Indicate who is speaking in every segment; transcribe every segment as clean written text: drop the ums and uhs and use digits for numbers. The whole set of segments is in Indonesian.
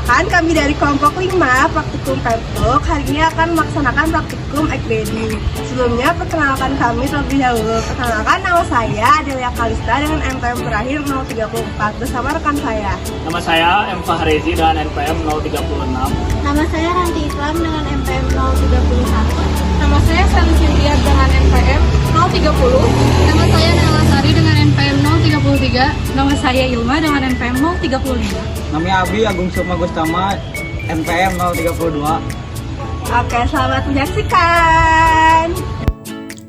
Speaker 1: Perkenalkan, kami dari kelompok 5 praktikum Pemtok hari ini akan melaksanakan praktikum Ekbedi. Sebelumnya, perkenalkan kami terlebih dahulu. Perkenalkan, nama saya Adelia Kalista dengan NPM terakhir 034 bersama rekan saya.
Speaker 2: Nama saya M. Fahrezi dengan NPM 036.
Speaker 3: Nama saya Ranti Islam dengan NPM 031.
Speaker 4: Nama saya Sally Cynthia dengan NPM 030.
Speaker 3: Nama saya Nela Sari dengan NPM
Speaker 4: 033. Nama saya Ilma dengan NPM 035.
Speaker 5: Namanya Abi Agung Sukma Gustama, NPM 032.
Speaker 1: Oke, selamat menyaksikan.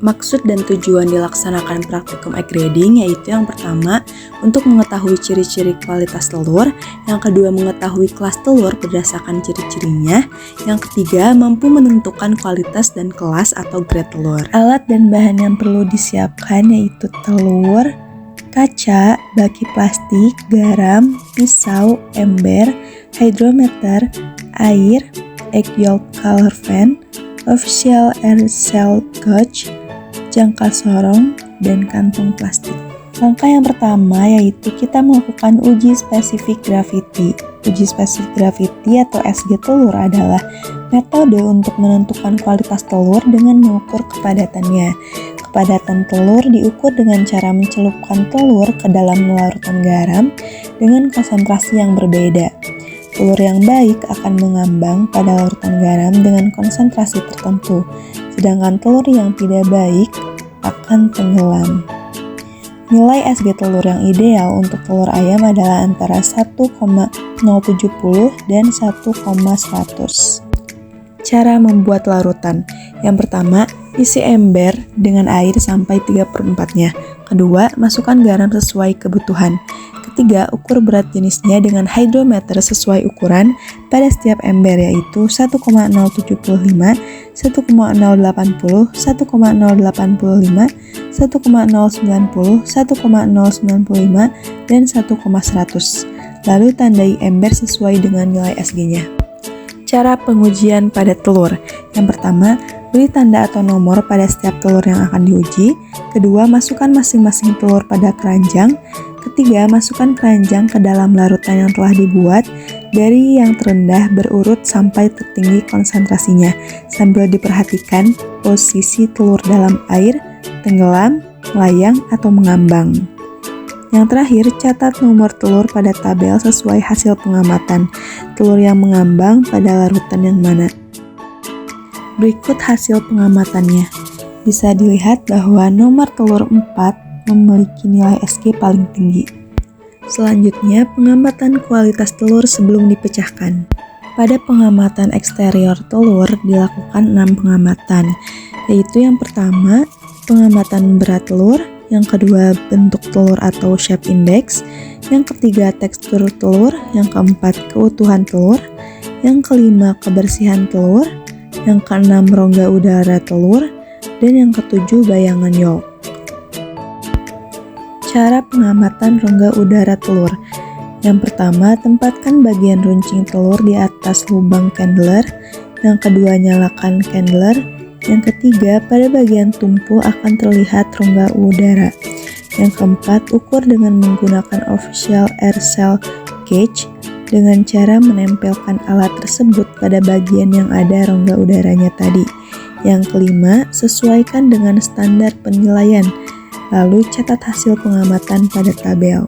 Speaker 6: Maksud dan tujuan dilaksanakan praktikum egg grading yaitu yang pertama, untuk mengetahui ciri-ciri kualitas telur, yang kedua mengetahui kelas telur berdasarkan ciri-cirinya, yang ketiga mampu menentukan kualitas dan kelas atau grade telur. Alat dan bahan yang perlu disiapkan yaitu telur, kaca, baki plastik, garam, pisau, ember, hydrometer, air, egg yolk color pen, official air cell gauge, jangka sorong, dan kantong plastik. Langkah yang pertama yaitu kita melakukan uji spesifik gravity. Uji spesifik gravity atau SG telur adalah metode untuk menentukan kualitas telur dengan mengukur kepadatannya. Kepadatan telur diukur dengan cara mencelupkan telur ke dalam larutan garam dengan konsentrasi yang berbeda. Telur yang baik akan mengambang pada larutan garam dengan konsentrasi tertentu, sedangkan telur yang tidak baik akan tenggelam. Nilai SG telur yang ideal untuk telur ayam adalah antara 1,070 dan 1,100. Cara membuat larutan. Yang pertama, isi ember dengan air sampai 3/4-nya. Kedua, masukkan garam sesuai kebutuhan. Ketiga, ukur berat jenisnya dengan hydrometer sesuai ukuran pada setiap ember yaitu 1,075, 1,080, 1,085, 1,090, 1,095, dan 1,100. Lalu tandai ember sesuai dengan nilai SG-nya. Cara pengujian pada telur. Yang pertama, beri tanda atau nomor pada setiap telur yang akan diuji. Kedua, masukkan masing-masing telur pada keranjang. Ketiga, masukkan keranjang ke dalam larutan yang telah dibuat dari yang terendah berurut sampai tertinggi konsentrasinya, sambil diperhatikan posisi telur dalam air, tenggelam, melayang, atau mengambang. Yang terakhir, catat nomor telur pada tabel sesuai hasil pengamatan. Telur yang mengambang pada larutan yang mana? Berikut hasil pengamatannya. Bisa dilihat bahwa nomor telur 4 memiliki nilai SG paling tinggi. Selanjutnya, pengamatan kualitas telur sebelum dipecahkan. Pada pengamatan eksterior telur dilakukan 6 pengamatan, yaitu yang pertama, pengamatan berat telur, yang kedua, bentuk telur atau shape index, yang ketiga, tekstur telur, yang keempat, keutuhan telur, yang kelima, kebersihan telur, yang keenam, rongga udara telur, dan yang ketujuh, bayangan yolk. Cara pengamatan rongga udara telur. Yang pertama, tempatkan bagian runcing telur di atas lubang candler. Yang kedua, nyalakan candler. Yang ketiga, pada bagian tumpu akan terlihat rongga udara. Yang keempat, ukur dengan menggunakan official air cell gauge dengan cara menempelkan alat tersebut pada bagian yang ada rongga udaranya tadi. Yang kelima, sesuaikan dengan standar penilaian. Lalu catat hasil pengamatan pada tabel.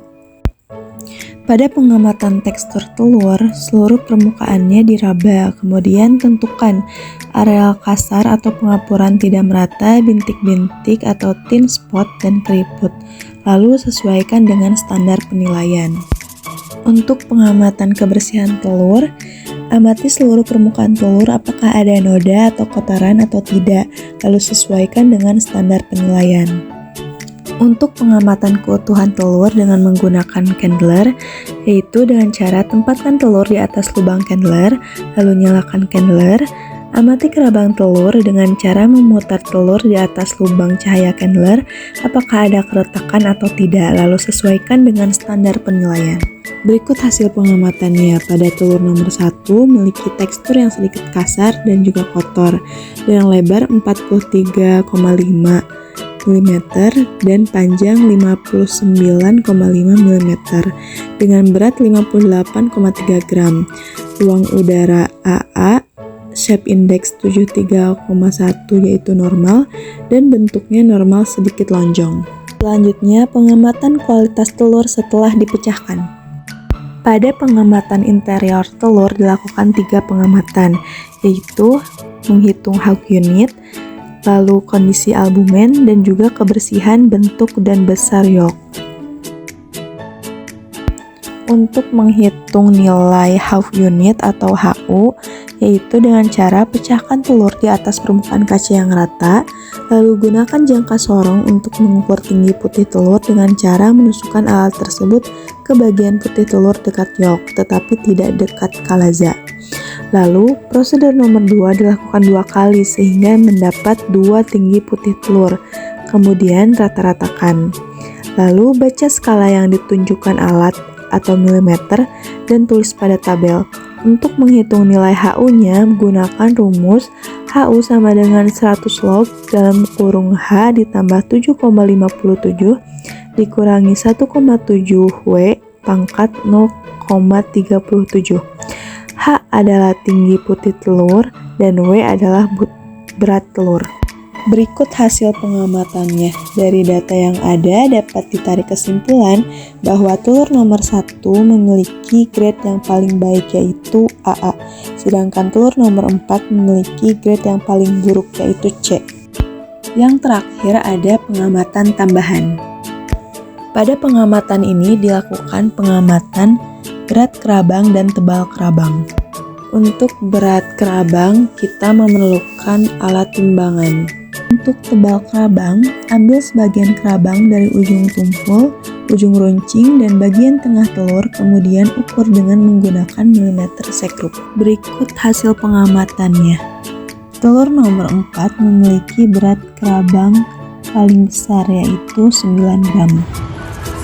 Speaker 6: Pada pengamatan tekstur telur, seluruh permukaannya diraba, kemudian tentukan areal kasar atau pengapuran tidak merata, bintik-bintik atau thin spot, dan keriput. Lalu sesuaikan dengan standar penilaian. Untuk pengamatan kebersihan telur, amati seluruh permukaan telur apakah ada noda atau kotoran atau tidak, lalu sesuaikan dengan standar penilaian. Untuk pengamatan keutuhan telur dengan menggunakan candler, yaitu dengan cara tempatkan telur di atas lubang candler, lalu nyalakan candler. Amati kerabang telur dengan cara memutar telur di atas lubang cahaya candler, apakah ada keretakan atau tidak, lalu sesuaikan dengan standar penilaian. Berikut hasil pengamatannya. Pada telur nomor 1 memiliki tekstur yang sedikit kasar dan juga kotor, dengan lebar 43,5 mm dan panjang 59,5 mm dengan berat 58,3 gram. Ruang udara AA, shape index 73,1 yaitu normal dan bentuknya normal sedikit lonjong. Selanjutnya, pengamatan kualitas telur setelah dipecahkan. Pada pengamatan interior telur dilakukan 3 pengamatan, yaitu menghitung Hawk unit, lalu kondisi albumen, dan juga kebersihan bentuk dan besar yolk. Untuk menghitung nilai Hawk unit atau HU, yaitu dengan cara pecahkan telur di atas permukaan kaca yang rata, lalu gunakan jangka sorong untuk mengukur tinggi putih telur dengan cara menusukkan alat tersebut ke bagian putih telur dekat yolk, tetapi tidak dekat kalaza. Lalu, prosedur nomor 2 dilakukan 2 kali sehingga mendapat 2 tinggi putih telur, kemudian rata-ratakan. Lalu, baca skala yang ditunjukkan alat atau milimeter dan tulis pada tabel. Untuk menghitung nilai HU-nya, gunakan rumus HU sama dengan 100 log dalam kurung H ditambah 7,57 dikurangi 1,7 W pangkat 0,37. H adalah tinggi putih telur dan W adalah berat telur. Berikut hasil pengamatannya. Dari data yang ada dapat ditarik kesimpulan bahwa telur nomor 1 memiliki grade yang paling baik yaitu AA, sedangkan telur nomor 4 memiliki grade yang paling buruk yaitu C. Yang terakhir ada pengamatan tambahan. Pada pengamatan ini dilakukan pengamatan berat kerabang dan tebal kerabang. Untuk berat kerabang kita memerlukan alat timbangan. Untuk tebal kerabang, ambil sebagian kerabang dari ujung tumpul, ujung runcing, dan bagian tengah telur, kemudian ukur dengan menggunakan milimeter sekrup. Berikut hasil pengamatannya. Telur nomor 4 memiliki berat kerabang paling besar yaitu 9 gram.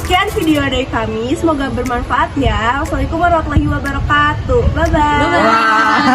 Speaker 1: Sekian video dari kami, semoga bermanfaat ya. Wassalamualaikum warahmatullahi wabarakatuh. Bye-bye.